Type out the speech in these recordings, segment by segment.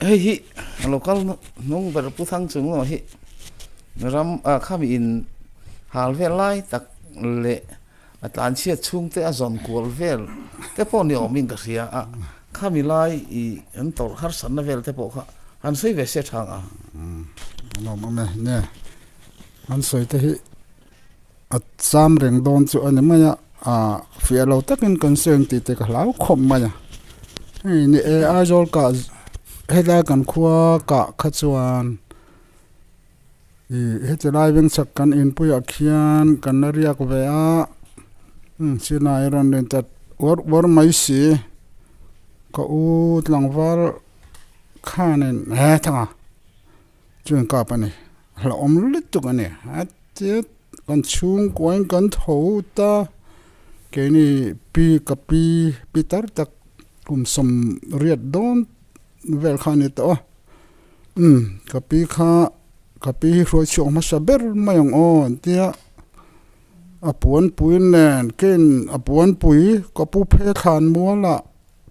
hi local nung ber puthang chung no hi ram kham in hal vel lai tak le atlan chia chung te azon kol vel te po ni omin ka sia a khami lai I an tor har san na vel te po kha han sei ve se thang a no ma me ne an soi te hi at sam reng don chu ani maya fia lo takin concern ti te ka lau khom maya ni a jol ka hela kan khuwa ka khachuan hetlai weng sak kan in puya khian kan nariak ve a sina iron den tat war mai si ka u tlangwal khanen he thanga chun ka pani hla om lit tu kan ne ate kan chung koin kan tho ta ke ni pi pitar tak kum som riat don vel khan it o kapi ro chong ma saber mayong on tia apuan puin nen ken apuan pui ko pu phe khan muala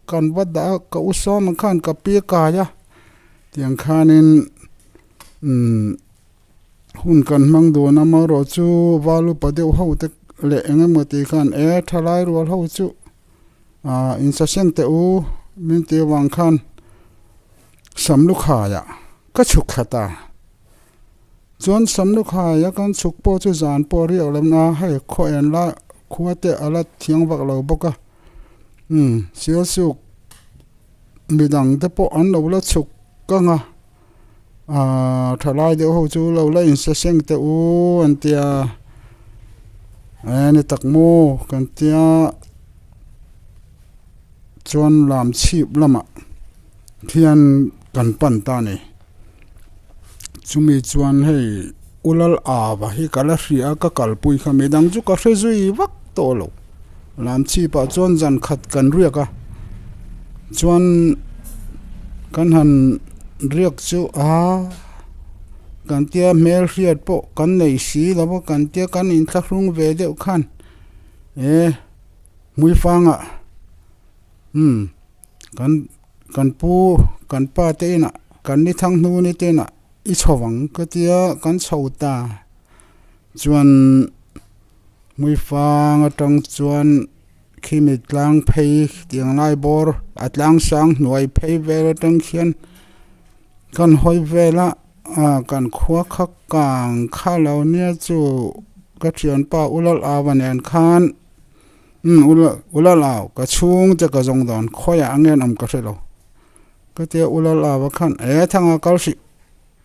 kan wada ka usom khan kapi ka ya tiang khanin hun kan mang do na ma ro chu walu padeu ho te le engamati khan thalai ro ho chu in sa seng te u min te wang khan samlu khaya ka chuk khata chuan samlu khaya kan chuk po chu zan po ri olam na hai kho en la khuate ala thiang wak lo boka sil suk midang te po an lo la chuk ka nga thalai de ho chu lo la in sa seng te u an tia ani takmo kan tia chuan lam chip lama thian kan pan ta ni chumi chuan hei ulal awa hi kala hria ka kalpui kha medang chu ka hrezui wak to lo lam chi pa chuan jan khat kan ria ka chuan kan han riak chu kan tia mel hriat po kan nei si lawa kan tia kan in thlung ve deuh khan mui fanga kan pu kan pa te na kan ni thang nu ni te na I chawang ka tia kan chauta chuan mui fang atang chuan khimit lang phei tiang lai bor atlang sang nuai phei vel atang khian kan hoi vela kan khuwa khak kang khalo nia chu ka thian pa ulal awan en khan ulal aw ka chung te ka jong don khoya angen am ka thelo ka te ulal awa khan thanga kalsi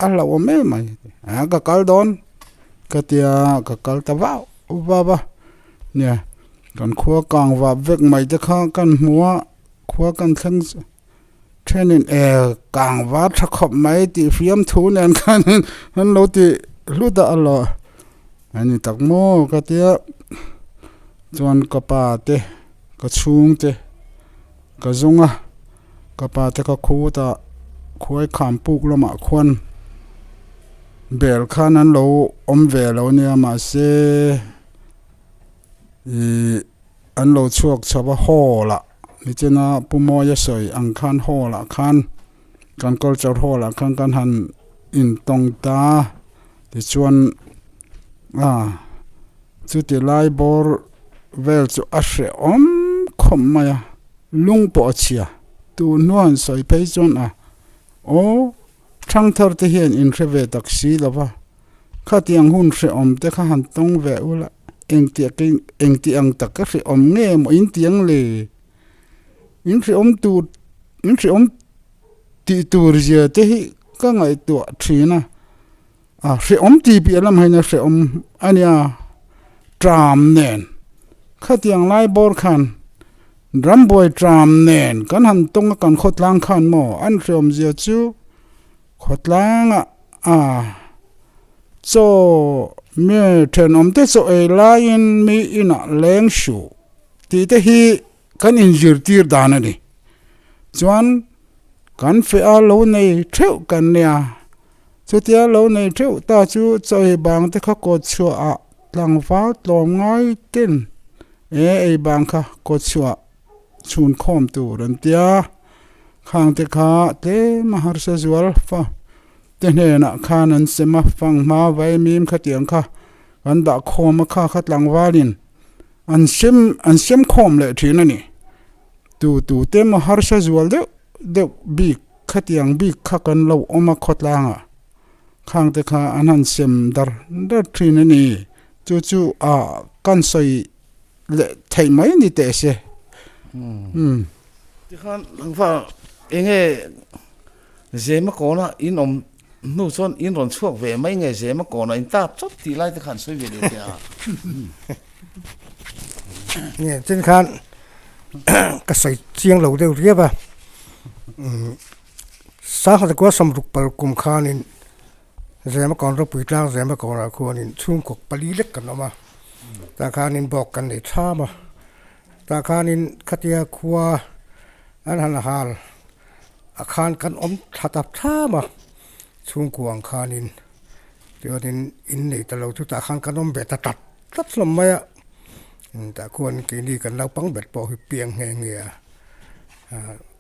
ala o me mai ka kal don ka tia ka kal ta wa ne kan khuwa kang wa vek mai te kha kan muwa khuwa kan thang training kang wa thakop mai ti fiam thu nen khan han lo ti luda alo ani takmo ka tia chuan ka pa te ka chung te ka zunga ka pa te ka khu ta khuai kham puk lama khwan bel khan an lo om ve lo nia ma se an lo chuak chawa hola ni chena pumo ya soi ang khan hola khan kan culture hola khan kan han in tong ta ti chuan chu ti lai bor vel chu ashe om khom maya lung po chia tu nuan soi pe chon thang thar te hian in reve taksi lova khatiang hun hre om te kha han tong ve ula engti ang tak ka hre om nge mo in tiang le in hre om ti tur je te hi ka ngai tu thina hre om ti pi alam haina hre om ania tram nen khatiang lai bor khan drum boy tram nen kan han tong kan khotlang khan mo an hre om je chu khotlang so me then om te so e lain mi ina leng shu ti te hi kan injir tir dana ni chuan kan fe a lo nei theu kan nia chu tia lo nei theu ta chu choi bang te kha ko chu a tlang fa tlom ngai tin bang kha ko chu chun khom tu ran tia ข้างเตขาเตมหาสจวลฟ้าเตเนน่ะข้านั้นเสมาฟังมาไว้มีมขัดเตียงข้าวันดาโคมาข้าขัดหลังวาลินอันเซมโคมเลยทีนั่นนี่ตูเตมหาสจวลเดบีขัดเตียงบีข้ากันเราออกมาขัดหลังอ่ะข้างเตขาอันนั้นเซมดาร์ทีนั่นนี่จู่กันใส่เละไทยไหมนี่เตะเสที่ข้าหลังฟ้าเองเจมาก่อนนะอินนู่นส่วนอินรอนช่วงเวไม่เจมาก่อนนะอินตาชอบทีไรที่ขันสวยเวเดียวเนี่ยเช่นคันก็ใส่เสียงเหล่าเดียวเรียบอ่ะสาหัสก็สมรุปปรกุมคานินเจมาก่อนเราปุ๋ยจ้างเจมาก่อนเราควรนินช่วงกบปลีเล็กกันออกมาตาคานินบอกกันในท่ามาตาคานินขัดยาครัวอันหันหาลอาคารกันถัดท่ามาช่วงกวางคานินเดี๋ยวนินอินในแต่เราทุกตาคารกันเบ็ดตัดลมไม่อะแต่ควรกินดีกันเราปังเบ็ดพอให้เปียงเงี้ย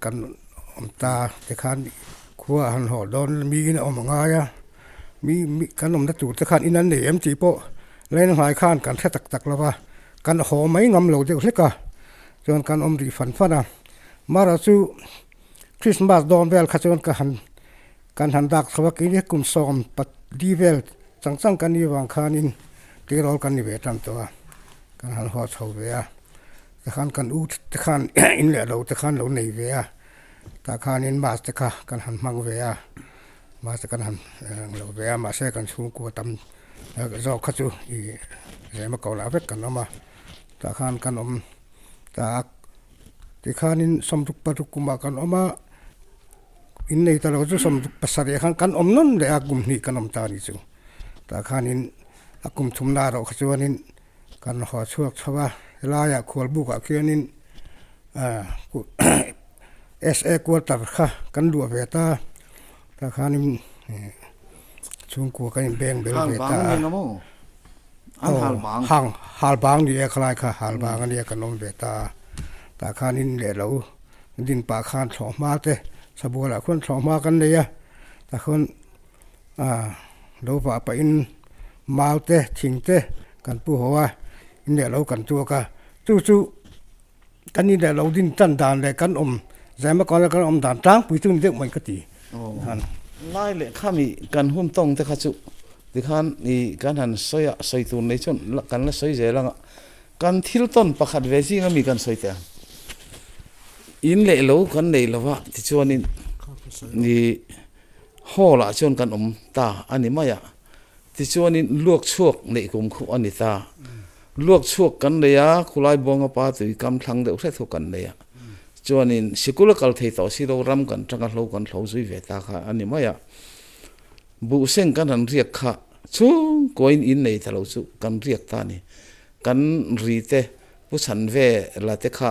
กันตาแต่คานครัวหันหอดอนมีนะอมง่ายอะมีกันนัดจูแต่คานอินนั้นเนี่ยจีโปเล่นหายข้านกันแค่ตักแล้วว่ากันหอไม่งำเหลาเดียวเล็กอะจนกันรีฝันนะมาเราสู้คริสต์มาสดอนเวลข้าจนกันหันดักสวัสดิ์กุมซอมปัดดีเวลจังกันนี่วางคานินเกลอกันนี่เวทันตัวกันหันหัวเสาเวียแต่ขันกันแต่ขันอินเหลือเราแต่ขันเราในเวียแต่ขันอินมาสแต่กันหันมังเวียมาสกันหันเราเวียมาเสกันชูกัวตำจอกขจูอีเรื่องมาเกาหลีเวกกันออกมาแต่ขันกันแต่ขันอินสมทุกปทุกกุมกันออกมาอินในตลอดจุสมทุกภาษาเดียขันกันนั่นเลยอากุมนี่กันตานี่จูแต่ขันอินอากุมทุมนาเราขจูนินกันหอช่วยชาวบ้านลายขวดบุกเขียนินSA กวดตัดค่ะกันดัวเวตาตาขานินช่วงกัวกันแบ่งเบลเวตาหาลบางนี่คล้ายค่ะหาลบางอันนี้กันนมเวตาตาขานินเหล่เราดินป่าคานสองมาเตสบัวละคนสองมากันเลยตาคนเราป่าไปอินมาเตทิ้งเตกันผู้หัวอินเดียเรากันตัวกันจู่กันนี่เดียเราดินตันดานเลยกันใจมาก่อนแล้วกันด่านจ้างปุ๋ยตุ้นเด็กมันก็ตีไล่เลยข้ามีกันหุ่มตรงแต่ข้าจุที่ขันนี่กันหันสอยตุนในชนกันละสอยเจริญกันทิลต้นประคัดเวจีก็มีกันสอยแต่อินเล่เรากันเล่ละวะที่ชวนนี่ห่อละชนกันตาอันนี้ไม่อะที่ชวนนี่ลวกชวกในกลุ่มคู่อันนี้ตาลวกชวกกันเลยอะคุไลบงปาตุยกำทังเดือดเท่ากันเลยอะจวนนินสิกุลกัลเทต่อสิเรารำกันจังกันเรากันเราจุยเวตาค่ะอันนี้ไม่อะบุเซงกันหันเรียกค่ะชูกอยอินในทะเลจุกันเรียกตานี่กันรีเตผู้ฉันเวลาเตค่ะ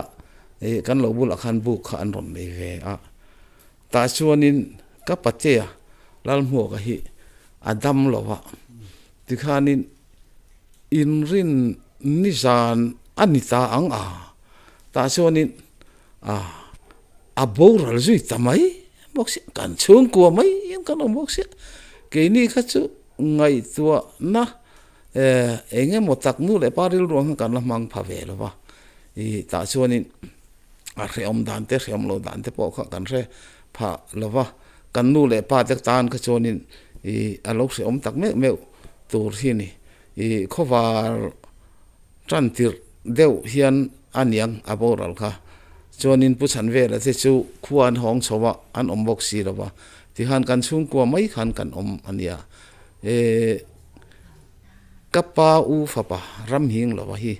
กันเราบุลคันบุค่ะอันรอนในเวอะตาชวนนินกับปัจเจยลาลหัวกะฮิอดัมเราวะที่ขานินอินรินนิจานอันนิตาอังตาชวนนินabour al zui tamai boxi kan chung ko mai yan kan boxi ke ni kha chu ngai tua na enge motak nu le paril ro kan la mang pha ve lo ba I ta chuanin a reom dan te reom lo dan te po kha kan re pha lo ba kan nu le pa te tan kha chuanin I alok se om tak me tur hi ni I khowar trantir deu hian aniang abour al kha chuanin pu chan ve la te chu khuan hong chowa an box si lawa ti han kan chung ko mai khan kan ania kapa u fa pa ram hing lawa hi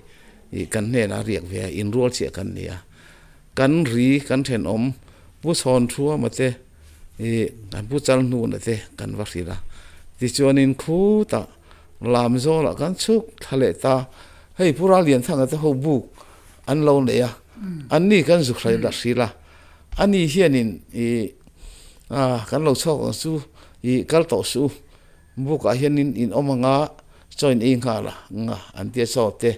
kan ne na riak ve in rol che kan nia kan ri kan then pu chon thua ma te kan pu chal nu na te kan wa ri la ti chuanin khu ta lam zo la kan chuk thale ta hei pura lian thang ta ho bu an lo le yaอันนี้กันสุขใจดักสีละอันนี้เฮียนินกันเราชอบสู้กันต่อสู้บุกเฮียนินอินมังจอยเองค่ะละอันที่ชอบเตะ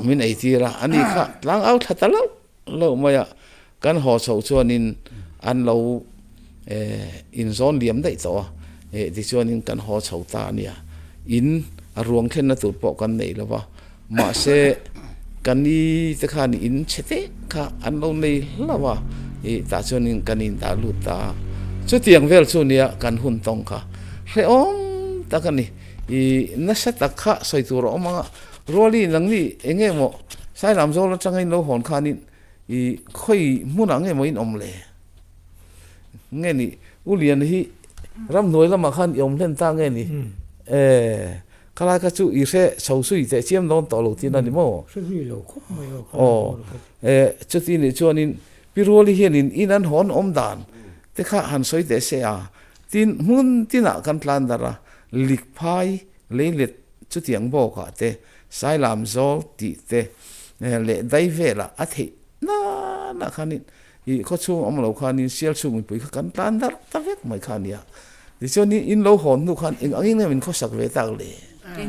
มินไอทีละอันนี้ค่ะล้างเอาทัดแล้วเราไม่ kan ho chho chuanin an lo in zon liam dei to ti chuanin kan ho chho ta nia in a ruang thlen na tur po kan nei lawa ma se kan ni te khan in chete kha an lo nei lawa ta chuanin kan in ta lu ta chu tiang vel chu nia kan hun tong kha he om ta kan ni na sa ta kha soi tur oma roli lang ni enge mo sai lam zo la changai lo hon khanin khoi mun ang mo in om le nge ni ulian hi ram noi lama khan yom len ta nge ni kala ka chu I se chau sui te chiam don to lo tin ani mo chu ti ni chuanin piroli hianin in an hon om dan te kha han soi te se a tin mun tina kan plan dara lik phai leilet chu tiang bo ka te sai lam zo ti te le dai vela a the na khanin ko chu om lo khanin sial chu mi pui kan plan dar ta vek mai khania ti choni in lo hon nu khan eng angin min kho sak ve tak le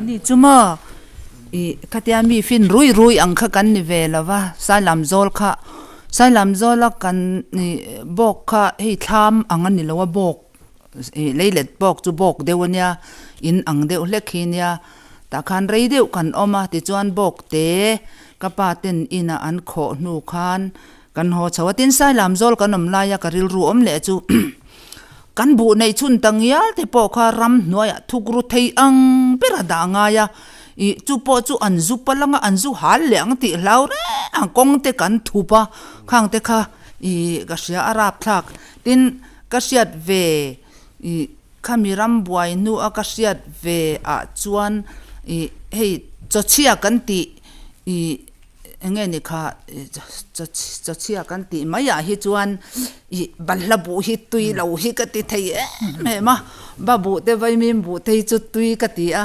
ni chuma katia mi fin rui ang kha kan ni velawa salam zol kha salam zola kan ni bok kha hei tham angan ni lawa bok leilet bok chu bok dewania in ang deu lekhinia ta khan rei deu kan oma ti chuan bok te kapa ten ina an kho nu khan kan ho chawatin salam zol kan om la ya karil ru om le chu kan bu nei chun tangyal te po kha ram noya thukru thei ang pera da nga ya chu po chu anzu palanga anzu hal leang ti laure ang kong te kan thupa khang te kha ka sia arap thak tin ka siat ve khamiram buai nu a ka siat ve a chuan hei chochia kan ti enge ni kha chochia kan ti maya hi chuan ballabu hi tui lo hi ka ti thei me ma babu te vai mim bu thei chu tui ka ti a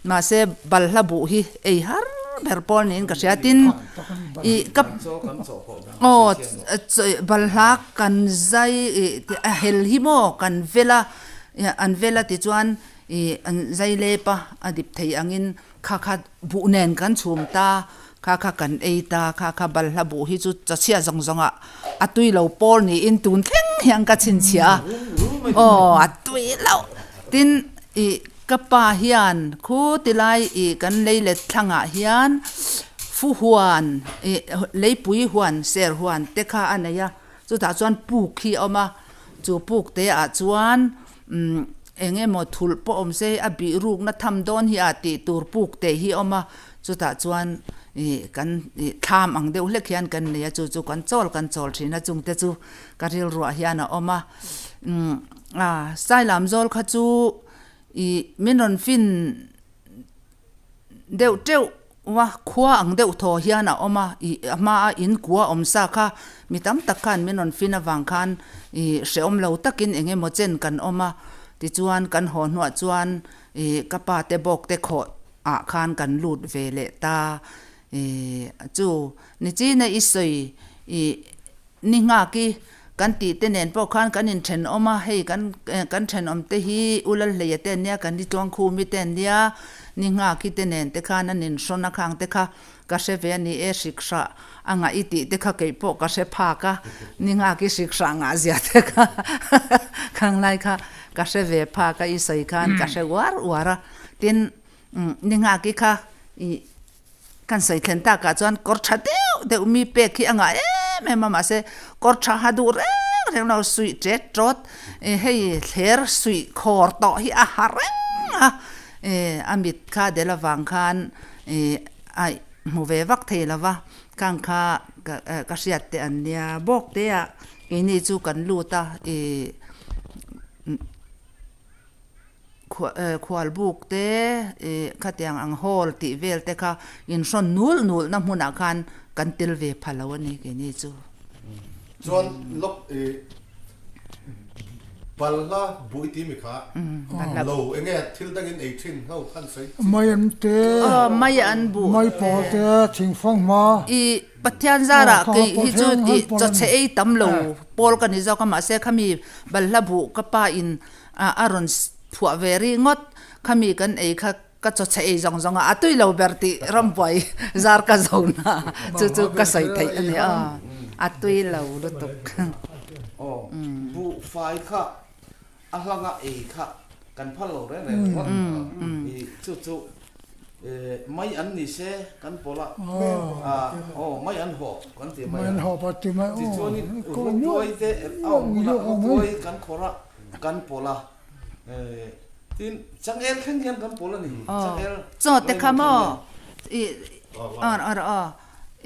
ma se ballabu hi ei har berpol nin ka siatin kap balhak kan zai hel hi mo kan vela an vela ti chuan an zai lepa adip thei angin kha bu nen kan chum ta kha kan eita kha balhabu hi chu chachia zonga atui lo pol ni in tun thleng hiang ka chin chia atui lo tin kapa hian khu tilai kan leile thanga hian fu huan leipui huan ser huan te kha anaya chu ta chuan puk hi oma chu puk te a chuan enge mo thul po om se abi ruk na tham don hi ati tur puk te hi oma chu ta chuan kan tham ang deuh hlek hian kan ne chu kan chol thina chung te chu karil ru hian a oma sai lam zol kha chu minon fin deuh teu wa khua ang deuh tho hian a oma ma in kwa om sa kha mitam takhan minon fin awang khan se om lo takin enge mo chen kan oma ti chuan kan ho hnuah chuan kapa te bok te kho a khan kan lut vele ta chu ni chi na isoi ni nga ki kan ti te nen po khan kan in then oma hei kan then om te hi ulal le te nia kan di tong khu mi ten nia ni nga ki te nen te khan an in sona khang te kha ka se ve ni shiksha anga iti te kha ke po ka se pha ka ni nga ki shiksha nga zia te kha khang lai kha ka se ve pha ka isoi khan ka se wara tin ni nga ki kha kan sai thlen ta ka chuan kor tha de mi pe khi anga me mama se kor tha hadu re no sui che trot hei ther sui khor to hi a hareng amit kha de la wang khan ai mu ve vak thei lawa kang kha ka siat te an nia bok te a ni chu kan lu ta khwal buk te khatiang ang hol ti vel te kha in son nul na hmuna khan kan til ve phalo ni ke ni chu chuan lok balna buiti mi kha lo enge thil dangin 18 ho khan sai mayan te mayan bu mai po te thing phong ma pathian zara ke hi chu cho che ei tam lo pol kan ni zo ka ma se khami balha bu ka pa in aron phua very ngot khami kan ei kha ka cho che ei zong atui lo berti rampoi zar ka zona chu ka sai thai ani atui lo lu tuk oh bu fai kha a hlanga e kha kan phalo re re i chu mai an ni se kan pola mai an ho kan ti maiมันหอบติมา ti โอ้ choni ก็ ru ยุ่ toi te au na toi kan khora kan pola tin chang el khen khen kan pola ni chang el zo te khamo i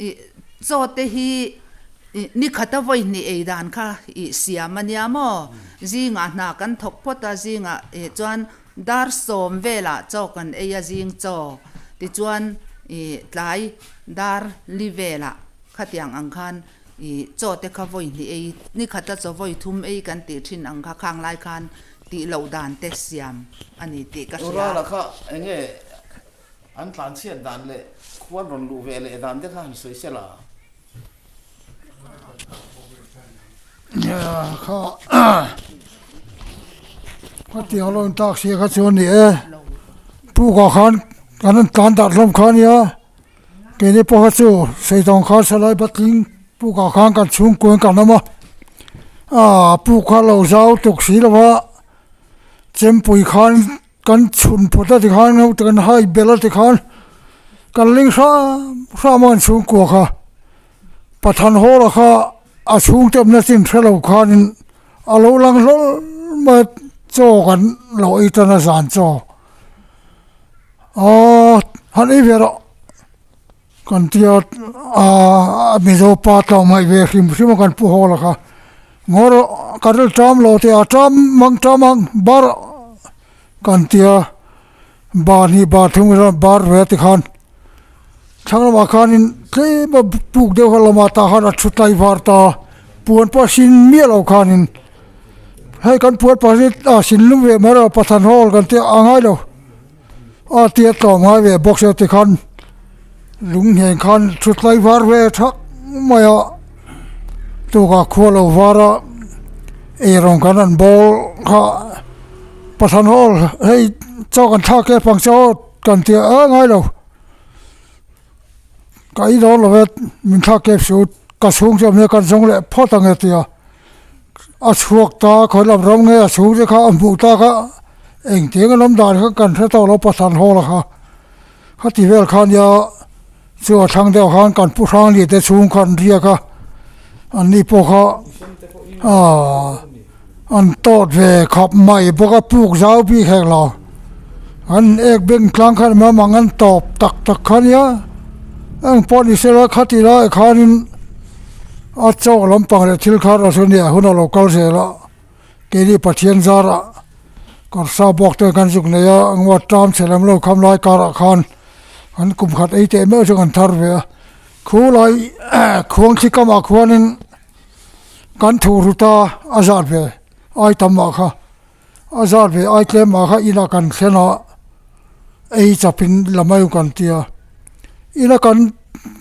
i zo te hi ni khata voi ni e dan kha i siamania mo zinga na kan thok pota zinga e chuan dar som vela cho kan e ya jing cho ti chuan i tlai dar li vela khatiang ang khan i cho te kha voi ni e ni khata cho voi thum e kan ti thin ang kha khang lai khan ti lo dan te siam ani ti ka ura la kha enge an tlan chian dan le khwan ron lu ve le dan te khan soi se la เนี่ยเขาเขาเตียวลงตากเสียเขาชวนนี่ผู้ก่อขันกันนั้นการตัดลมขันเนี่ยเกณฑ์พอเขาสู้ใส่ตองขันสลายบัดลิงผู้ก่อขันกันชุ่มกวนกันนะมั้ผู้ข้าเหล่าเจ้าตกสีแล้วว่าเจมปุยขันกันชุนพุทธติขันเขากันให้เบลติขันกันลิงซ่ามันชุ่มกวนค่ะประธานโหระค่ะอาช่วงเต็มนาสินเทเราขันอาเราลังล้มาโจกันเราอิตนาสานโจฮันอีเวรกันที่มิโซปาตอไม่เวริมซิมกันผู้ฮอละค่ะงอรกันเรื่องจำเราที่จำมังบาร์กันที่บาร์นี่บาร์ถึงบาร์เวติขันทั้งละมาขันที่มาปลูกเดียวกันละมาตาขันชุดไล่วาร์ตาปวนปะสินเมียเราขันให้กันปวดปะสินลุงเวมาเราประทานฮอลกันที่อ่างไงเราเตี้ยต่อมาเวบอกเสียติขันลุงเห็นขันชุดไล่วาร์เวทักไม่ตัวก็ขวเราวาระรองกันนั่นบอลค่ะประธานฮอลให้เจ้ากันท่าแก่ฟังเจ้ากันที่ไงเราก็อีโดนเรามินท่าแก่สุดกระสุงจะมีการส่งเละพ่อตั้งเตียอาช่วงตาคนลำร้องเงี้ยสูงจะเขาอันบุตาเขาเองเตียงกันลำดานเขากันถ้าตัวเราประธานฮอลละค่ะเขาตีเวลขันยาเสื้อทางเดียวขันกันผู้ทางนี่แต่สูงขันเรียกค่ะอันนี้พวกเขาอันโตดเวขับใหม่พวกปลูกเสาพี่แขกเราอันเอกเบ่งครั้งขันมามังอันตอบตักขันยาอันปอนิเสระขัดที่ละขันอาเจ้าลำปังเลยทิลขาราชเนี่ยหุ่นเราเกลเสละเกลี่ปะเทียนจาระก็ทราบบอกเตือนกันสุกเนี่ยอันว่าตามเสร็จแล้วเราคำลายการะขันอันกุมขัดไอเตเมื่อจังทาร์เวียคู่ลายควงที่กำมาควนินกันถูรุตาอาซาดเวไอตัมมาค่ะอาซาดเวไอเคลมมาค่ะอินากันเสนาไอจะเป็นละไม่กันเตียอินากัน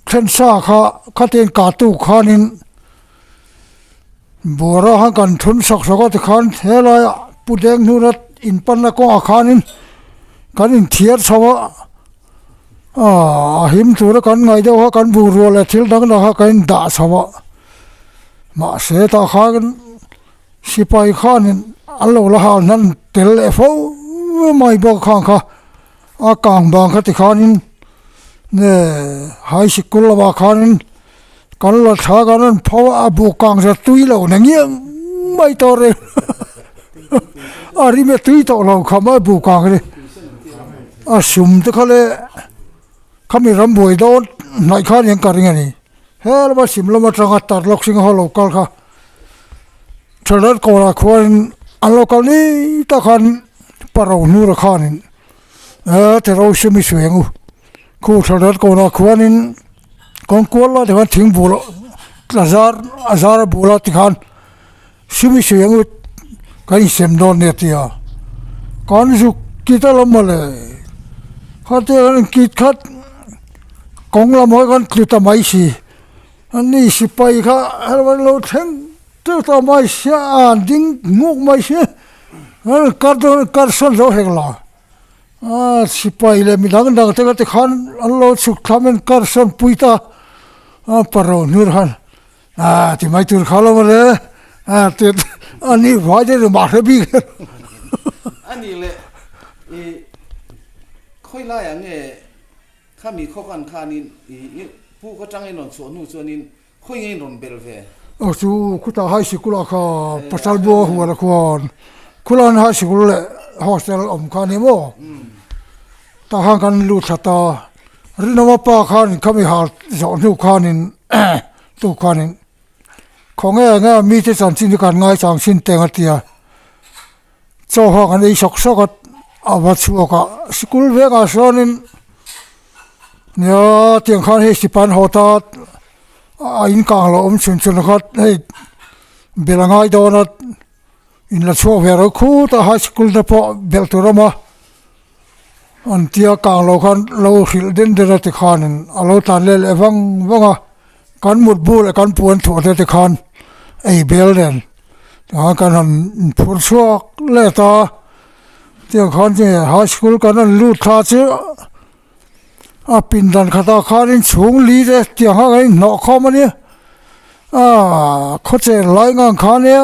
เส้นซาค่ะขัดเองกาตุขานินบัวระหักันทุนสักสักที่ขันเฮลายปุเดงนูรัดอินปันละก็อาขานินกันอินเทียร์สวะหิมตัวละกันไงเดียวกันบูรัวเลยทิลดังนะกันด่าสวะมาเสตาขากันสิไปขานินอัลโลละหานั้นเตลเอฟไม่บอกข้างค่ะอากางบางขัดที่ขานินเนี่ยหายสิกุลละบาขานินกันละช้ากันนั้นเพราะว่าบุกางจะตุยเราเนี่ยเงี้ยไม่ต่อเลยริเมตุยต่อเราเขาไม่บุกางเลยสุ่มตะเขาเลยเขามีรำบวยโดนนายข้ายังการเงี้ยนี่เฮ้ยแล้วมาสิมแล้วมาจังหวัดตัดล็อกสิงห์ฮอลล์กัลค่ะฉะนั้นก็ละควรอันโลกัลนี้ตะขันปะเราหนูระขานินแต่เราชิมิสวยงูคู่ฉะนั้นก็ละควรนินกองกวลละที่มันทิ้งบุลอาซาร์บุลที่ขันชิมิสวยงูกันเสียมโดนเนี่ยที่กันสุกิตาลมมาเลยเขาเจอกันกิดขัดกองละมอยกันคลุตไม่สิอันนี้สิไปค่ะวันเราเช่นเจ้าตัวไม่เสียดิ้งงูไม่เสียการส่วนเราเห็นละสิไปเลยมีหลังดังแต่ก็ที่ขันอันเราสุขทำเป็นการส่วนปุยตาปะเราหนูรัน ที่ไม่ตื่นเขาแล้วมาเลยตื่นอันนี้ว่าจะมาเรียบีกัน อันนี้แหละค่อยไล่อย่างเงี้ยข้ามีข้อกันข้านี่ผู้ก็จังไอ้นนส่วนนู้นส่วนนี้ค่อยไงนนเบลเฟ่ โอ้ชูคุณตาให้สิกุลาค่ะปัสสาวะหัวละคนคุณลานให้สิกุลเลยฮอสเทลอมคานิโมตาห่างกันลูกชะตารินมาปาคันเขาไม่หาจอนุคันินตุคันินของเงี้ยมีที่สันสินกันง่ายจังสินเตงเตียเจ้าห่างกันไอ้ชกชกอาวัตชัวกะสกุลเวกาสอนินเนี่ยเตียงขันให้สิปันหัวตาอินกลางเราชนนะครับให้เบลง่ายโดนอินละชัวเวรคู่แต่ไฮสคูลเดปเบลตัวมาอันที่กลางเราคันเราหิลเดินเดินติขันเราตันเล่ฟังกันหมดบูและกันปวนถั่วเติขันไอเบลเดนกันหันพูดชัวเล่ตาที่ขันที่ไฮสคูลกันลูดท่าเชื่อปินดันขตาขารินสูงลีเดเตียงห้างไอ้หนอข้อมันเนี่ยเขาจะไล่งานขาเนี่ย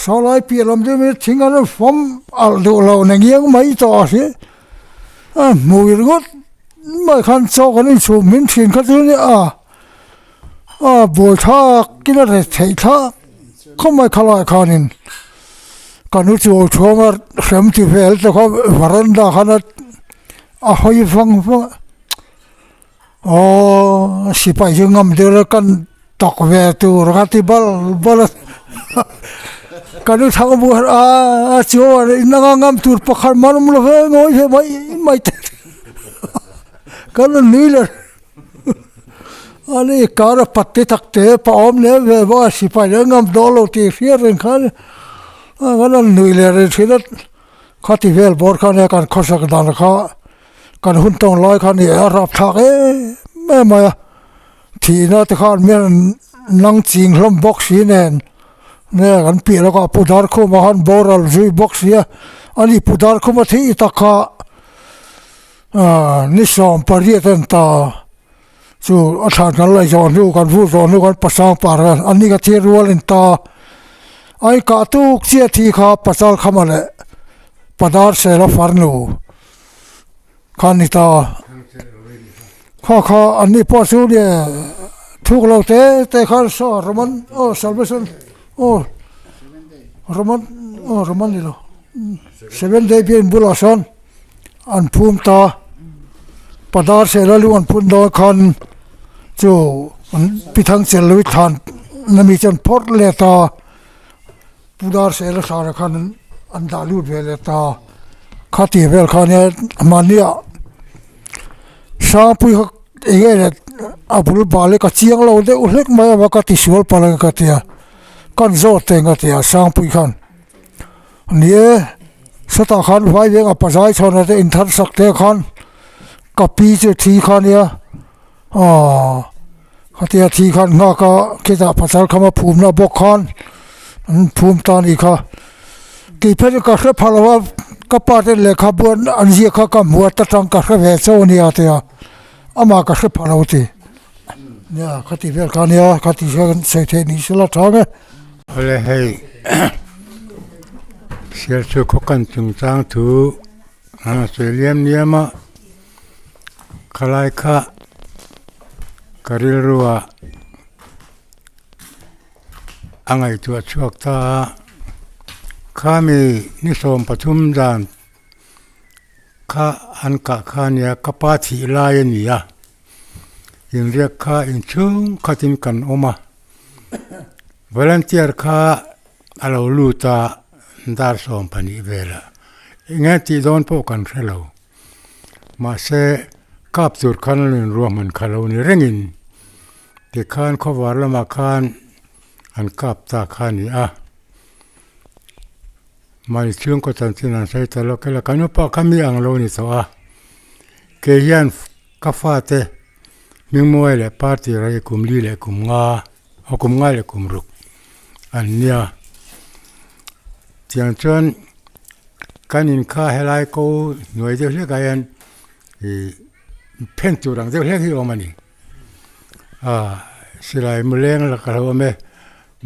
สลายเปลี่ยนลมจะไม่ทิ้งกันฟอมอัลดูเราเนี่ยยังไม่ต่อสิมวยรถไม่คันโซกันนี่สูงมินทิ้งเขาตัวเนี่ยบัวท่ากินอะไรเทท่าเขาไม่ขลายขานินกันนู้จู่ชัวมาเข็มที่เฟลแต่เขาวารันดาขนาดหอยฟังสิไปยังงำเดือดกันตกเวตูรักที่บอลกันดูทางบัวชัวนั่งงำตูดปะขันมันมันเลยงอยไม่เตะกันนี่เลยอันนี้การปัตติตักเตะปอมเนี่ยว่าสิไปยังงำดอลตีเสียเรื่องกันกันนี่เลยทีนั้นข้าที่เวลบอร์กันเนี่ยกันข้อสักดานเขากันหุ่นตรงลอยคันนี้รับทักแม่มาทีน่าจะขาดเมื่อนั่งจิงลมบ็อกซี่เนี่ยกันปีแล้วก็ผู้ดาร์คุมาหันบอร์ลจุยบ็อกซี่อันนี้ผู้ดาร์คุมาที่ตะขานิสามปริยันตาจู่อาจารย์กันเลยจอนดูกันพูดจอนดูกันภาษาปาร์อันนี้ก็ที่รัวลินตาไอ้กาตุกเสียทีข้าภาษาขมาเลยปดาร์เซลฟาร์นูขันนิตาข้าอันนี้พอสู้เนี่ยทุกเราเตะขันสอรมันซัลเวชันรมันนี่ล่ะ7 day เป็นบุลาชันอันภูมิตาปดาร์เซลลูอันพูนโดยขันจู่พิทังเซลวิธานนั่นมีจันพอดเลตาปดาร์เซลสารขันอันดาลูดเวเลตาข้าที่เวลขันเนี่ยมันเนี่ยสามปีเองเนี่ยอาบุลบาเลก็เชียงเราเด็กเล็กมาว่าก็ติสวลปาลังก็เตียกันโจเตงก็เตียสามปีขันเนี่ยสตาขันไว้เรื่องปัจจัยชนเนี่ยอินทัศสักเตขันกับปีเจทีขันเนี่ยก็เตียทีขันงาก็คิดว่าปัจจัยคำว่าภูมินะบกขันภูมิตานอีกค่ะกี่เพชรก็แค่พลาวก็ปาเตเลขบวนอันเสียข้าก็มัวตะตังก็แค่เวโซเนี่ยเตียอามาก็แค่พลาวตีเนี่ยข้าที่เวลกันเนี่ยข้าที่เสกเทนิสละท้องอะไรให้เสียสุขกันจุงจางถูสวยเลี่ยมเนี่ยมาขลายข้ากริลรัวอังไอตัวชวกตาข้ามีนิสมปฐุมดานข้าอันกะข้าเนี่ยกปาธิลายนี่ยยังเรียกข้าอินชุงข้าตินกันออกมาวอลันเทียร์ข้าเราลูตาดาร์สอมพันิเวลาเงี้ยที่โดนพวกกันเสลามาเสกับจุดขันเรื่องรวมมันข้าเรานี่เร่งินที่ข้านเขาวาร์ละมาข้านอันกับตาข้านี่มาช่วงก็ทันทีนั้นใช้ตลอดก็แล้วกันว่าป้าข้ามีอังโลนี่สัวเกียนกาฟาเตมิมวยเลยปาร์ตี้ไรกุมลีเลยกุมงาเอากุมงาเลยกุมรุกอันเนี้ยที่อันชนการอินข้าเฮลัยกูหน่วยเดียวเรียกกันเพ่นจุดรังเดียวเรียกที่ออกมานี่ สิไลมือเลี้ยงละกะเราเม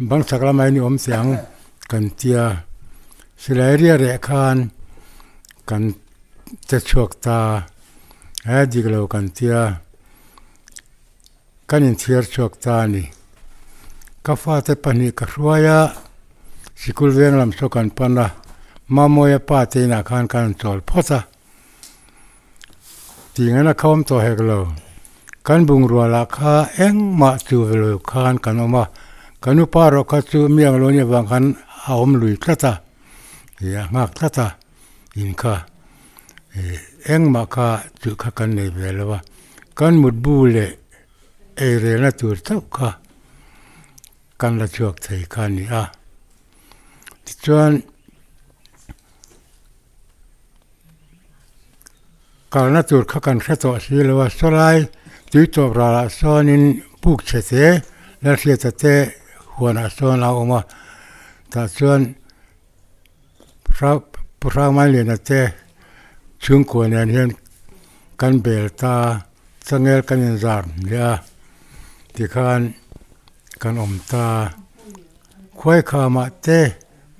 บางสักละไม่นิอมเสียงกันเตียสิไลเรียเรคานกันจะชวกตาดีกเรากันเตียกันอินเทียร์ชวกตานี่กาฟ้าเตปนิกรัวยาสิคุลเวงลำสกันปันนะมาโมยป้าเตนักานกันจอลพอซะทีงั้นเขาตัวเฮกโลกันบุงรัวลักฮะเอ็งมาจูเวลคานกันออกมากันอุปารกัจูเมียงโลนี่บางกันเอาอมลุยกระตาเฮียงักกระตาอินค่ะเอ็งมาค่ะจูขกันในเวลว่ากันมุดบูเลเอเรนัตัวเท่าค่ะกันละจวกไทยกันนี่จวนการนัดตัวข้ากันแค่ตัวสิเลว่าสลายตุยตัวเราสอนินปุกเฉเตและเสียเตหัวหน้าสอนเราออกมาแต่จวนพระไม่เรียนเตชุงควรเห็นกันเบลตาสังเกตกันยันจารเนี่ยที่กันอมตาค่อยขามาเต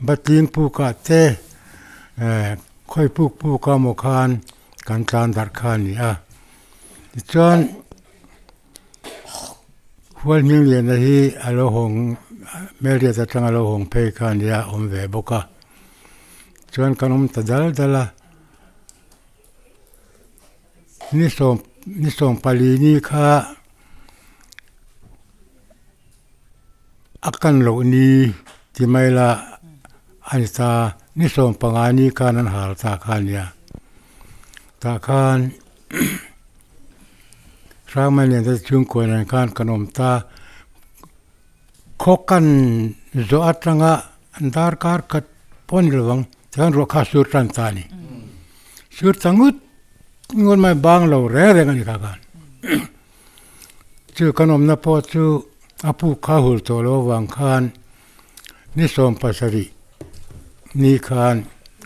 บัดลิงปูกาเตค่อยปูกาโมคานกันตานดักคานี่จนหัวมิงเรียนที่อโลหงเมเรียจังอโลหงเพคานี่อมเวบกะจนกันอมตะดัลนิสมปาลีนี่ค่ะอากันโลนีที่ไม่ละอันตานิสมปังานีคานันหาตาคานเนี่ยตาคานร่างไม่เรียนจะจุงกวนคานขนมตาโคกันโจอัตรงะอันดาร์การกัดปนระวังทางรักษาสุดรันตานี่สุดสังุดงวนไม่บางเราเร่เร่กันอีกกันชื่อขนมนับพอชื่ออาผู้ข้าหุลตัวโลวังคานนิสมปัสรินี่คาน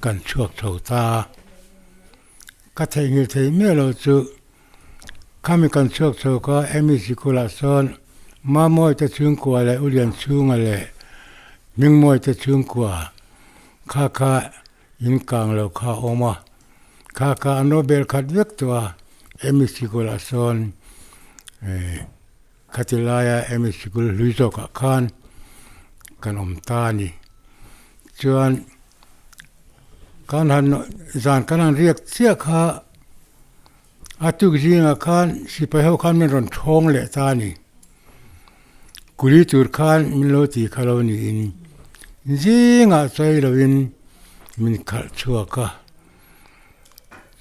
กันชวกเท่าตาก็เทงิเทเมื่อเราจูข้ามีกันชวกเท่าก็เอมิสิกุลาสอนมามวยจะชุ่งกว่าเลยอุเรียนชุ่งอะไรมิงมวยจะชุ่งกว่าข้ายินกลางเราข้าออกมาข้าโนเบลขัดเวกตัวเอมิสิกุลาสอนคติลายเอมิสิกุลลุยโซกคานกันอมตานี่จวนการหันจานการเรียกเสียข้าอาตุกจิงคานสิไปเอาคานมันรอนทองเละตานี่กุลิตูร์คานมิโลตีคาโลนี่อินจิงอาใจเราอินมินขัดชัวก้า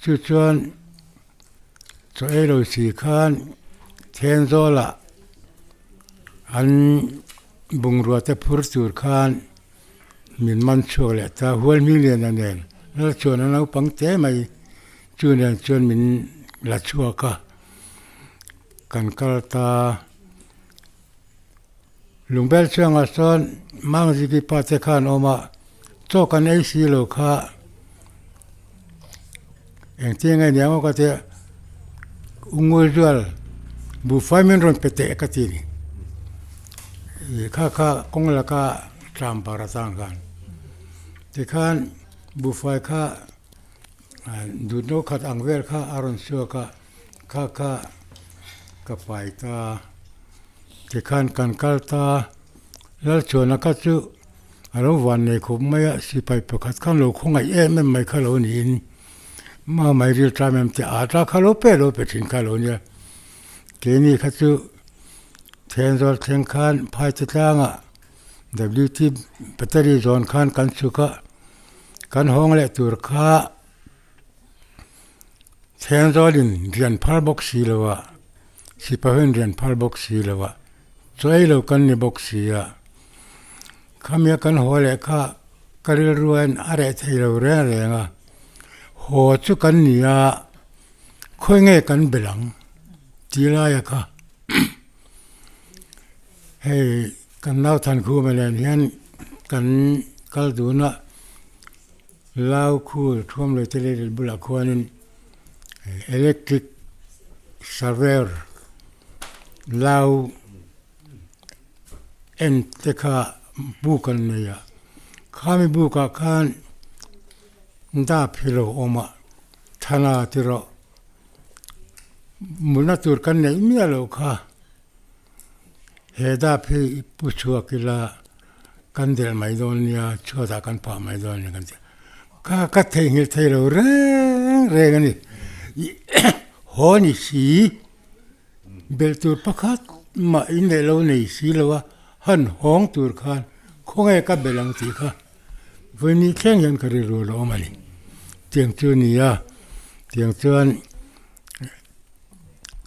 จวนใจเราสีคานเทนโซละอันบุงรัวแต่พูดตูร์คานมินมันชัวเลยแต่หัวมิเลียนนั่นเองแล้วชวนนั้นเราปังเตะไม่ชวนมินละชัวก้ากันกัลตาลุงเบลเชียงอาสอนมังจิกิปาเตคานออกมาโจกันไอซีโลค่าเองที่ไงเนี่ยมันก็จะอุ้งวัวจวลบุฟายมินรอนเปเตะกันทีนี่ข้าคงละข้าตามปาราตังกันที่ข้าบุฟายข้าดูโนขัดอังเวลข้าอารอนชัวข้ากับไปตาที่ข้ากันกัลตาแล้วชวนนักจูอารมณ์วันนี้คุไม่สิไปประคัดข้างโลกคงไอไม่ข้าโลนี่มาไม่เรียลไทม์ที่อาจจะข้าโลเปทิ้งข้าโลเนี่ยเกนี่ข้าจูเทนโซลเทงคานพายติดล่างWT แบตเตอรี่โซนคานกันสุขกันห้องเล็กตัวข้าเทนโซลินเรียนพัลบ็อกซี่เลยวะสิบเรียนพัลบ็อกซี่เลยวะช่วยเรากันในบ็อกซี่ข้ามีกันหัวเล็กข้ากระเรือรวนอะไรที่เราเรื่องหัวจุกันเนี่ยค่อยเงี้ยกันเบลังจีลายค่ะให้กันเล่าทันคู่มาเลยเห็นกันกัลดูนะเล่าคู่ท่วมเลยทะเลบุลาควานินelectric surveyor เล่า เอ็นเตค่าบุกันเนี่ยข้ามีบุกข้านดาพิโรอมาธนาติโรมุนตุรกันเนี่ยมีอะไรค่ะเฮดาพิปุชัวกิลากันเดลไม่โดนเนี่ยชัวตากันป่าไม่โดนเนี่ยกันเดียข้าก็เทงิลเทโรเร่กันนี่ฮอนี่สีเบลตูร์พักมาอินเดลนี่สีเลวะหันห้องตูร์ขันคงไอ้กับเบลังตีค่ะวันนี้แข่งยันกระดิรูโลมานี่เตียงจูนี่อ่ะเตียงจวน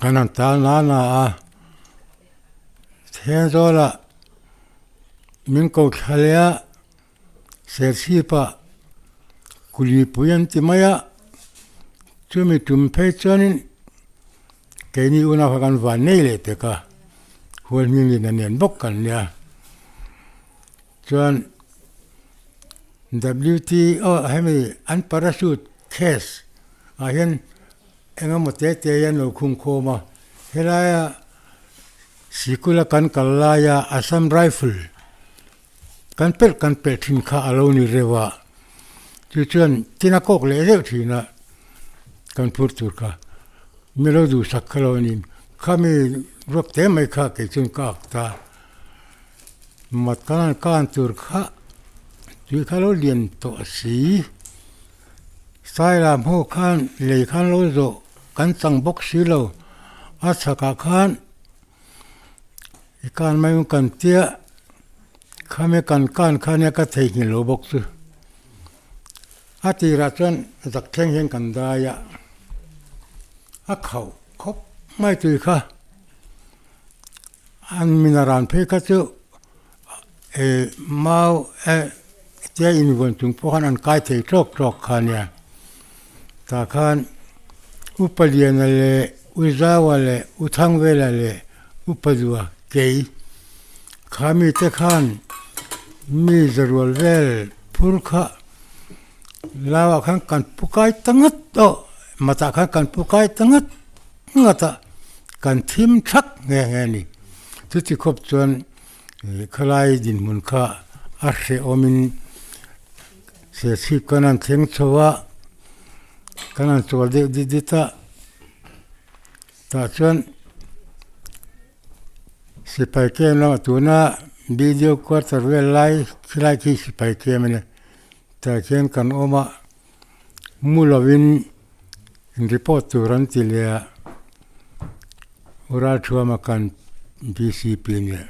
กันนั่นตาหน้าเทียนโซละมิงกูทะเลเสียชีพะกุลีปุยันติมายะจูมีจุ่มเพชรนี่แกนี่อุณหภูมิวันนี้เลยแต่ก็หัวมีนี่นั่นเนี่ยบกกันเนี่ยจวน WTO ให้มีอันปาราชูตเคสเห็นเอ็งมาเตะเตยันเราคุ้มโคมาเฮลายาสิกุลกันกัลลายาอัสซัมไรฟิลกันเป็ดทิ้งข้าอารมณ์นี่เรียกว่าจวนที่นักโกเลยเรื่องที่น่ะกันพูดถูกค่ะไม่รู้ดูสักคราวนี้ข้ามีรบเต็มไม่ข้าเกิดจนก้าวตามัดการถูกข้าจุดข้าเราเรียนตัวสีสายลำหัวขันเลยขันเราโจกันสังบกสีเราอาสกาขันอีกการไม่มีกันเตี้ยข้าไม่กันข้าเนี่ยก็เทหินโลบกซึอาทิรัชนจักแข่งเห็นกันได้ยะเขาคบไม่ตุยค่ะอันมินารันเพก็จะมาเจ้าอินวันจุงพวกนั้นกายเทจอกขันเนี่ยตาขันอุปเลียนเลยอุจาวเลยอุทังเวลเลยอุปดัวเกยข้ามีแต่ขันมีจรวดเวลพูดค่ะลาวขันกันปุกายตั้งงัดโตมาตาขันกันปุกายตั้งงัดงัดกันทิมชักเงี้ยนี่ทุกที่ครบจนคลายดินมุนค่าอาเสอมินเสียชีกันนั้นเสียงชัวกันนั้นชัวดิตาตาจนสิไปเกมแล้วตัวน่ะวิดีโอควอเตอร์เวลไลฟ์คลายที่สิไปเกมเนี่ยแต่เช่นกันออกมามูลวินรีพอร์ตตัวรันติเลียอุราชัวมากัน BCP เนี่ย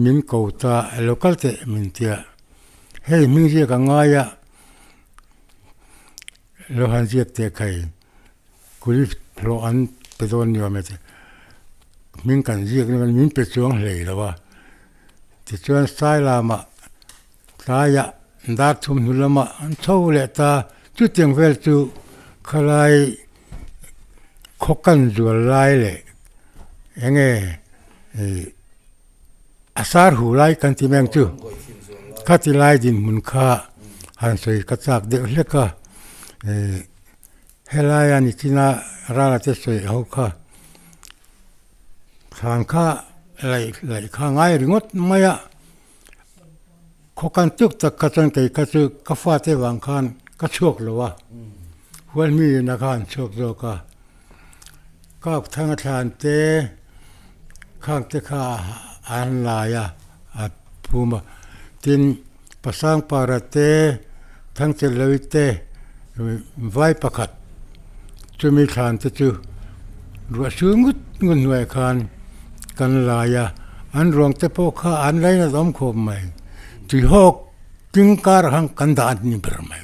มินกูตาโลคัลเตมินเตียเฮ้ยมินเรียกง่ายะโลหันเรียกเตะใครกุลิโลอันเป็นตัวนี้ว่าไม่ใช่มินกันเรียกนี่มันมินเป็นช่วงเลยแล้วว่าที่ช่วงสายลามาสายะดาทุมนุลมาอันเท่าเลตาจุดเตียงเวลจูคลายขกันจัวไล่เลยยังไงอาสาหูไล่กันที่แมงจูข้าที่ไล่ดินมุนค่าหันสวยกระจากเด็กเล็กก็เฮลายานิจินาราลาเตสวยเอาค่ะทางข้าไหลข้าง่ายหรืองดไม่อะขกันตุกตะกระจันไก่กระจุกกระฟาเตวังคันกระโชกเลยว่าวันมีนักขันโชคโลกาก็ทางทานเตข้างเตข้าอันลายะอัดภูมิทินภาษาปาราเตทั้งเจริญเตไว้ประคัดจะมีทานเตจูรัวสูงุดเงินหน่วยคันกันลายะอันรวงเตโปข้าอันไรนะต้อมขบไม่จุดหกจึงการหังกันดานนี่เบอร์ไม่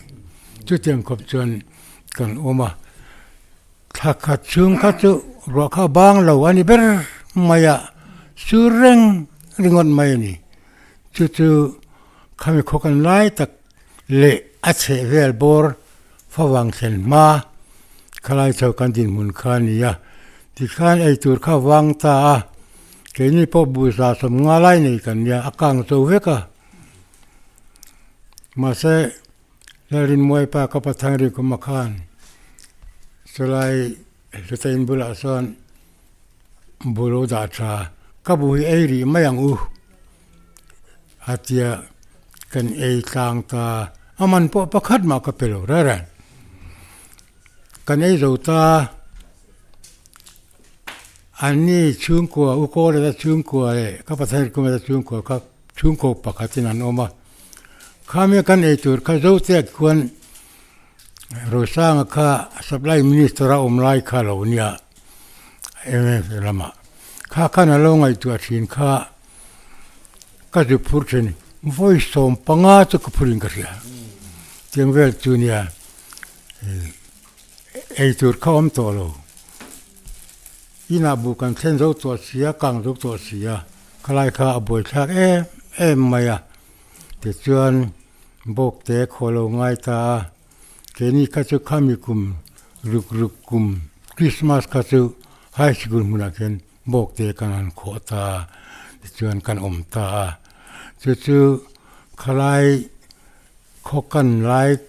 จุดยังขบจนกันออกมาถ้าขัดช่วงขัดจุรัวข้าบางเราอันนี้เบอร์ไม่อะสุเร่งริงอนไม่นี่จุดข้ามีขกันไล่ตักเละอัศเวลบอร์ฟ้าวังเซนมาขลายเจ้ากันดินมุนคานี่อะที่ข้าไอตัวข้าวังตาเกนี่พอบูชาสมงาไล่นี่กันเนี่ยอาการตัวเวกะมาเสลารินมวยปากกับทางริคุมาคานสลายสุดท้ายบุลาซอนบุโรดาชากับบุยเอรีไม่ยัง อาเทียกันต่างตาอามันพอประคัดมากระเปล่าได้เลยกันเราตาอันนี้ชุงกัวอุโกเลยชุงกัวเลยก็ประเทศก็ไม่ได้ชุงกัวก็ชุงกัวปกตินั่นออกมาข้ามีกันจุดข้าเราเที่ยควรเราสร้างข้าสับไลมินิสตราไลข้าเราเนี่ยละมาข้านั่นลงตัวสินข้าก็จะพูดเช่นvoice on pangato ko puringaria tiang vel tunia tur kaum tolo ina bukan senzo to sia kang zo to sia kalai kha aboi thak maya te chuan bok te kholo ngai ta keni ka chu khamikum rukum christmas ka chu high school munaken bok te kanan khota te chuan kan taจู่ๆคลายขกันไลค์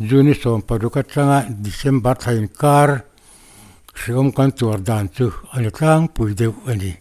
ยูนิสอมปรุกัจังดิเซมบัตไทน์การเชื่อมกันตัวด่านจู่อันตั้งปุยเดียวอันนี้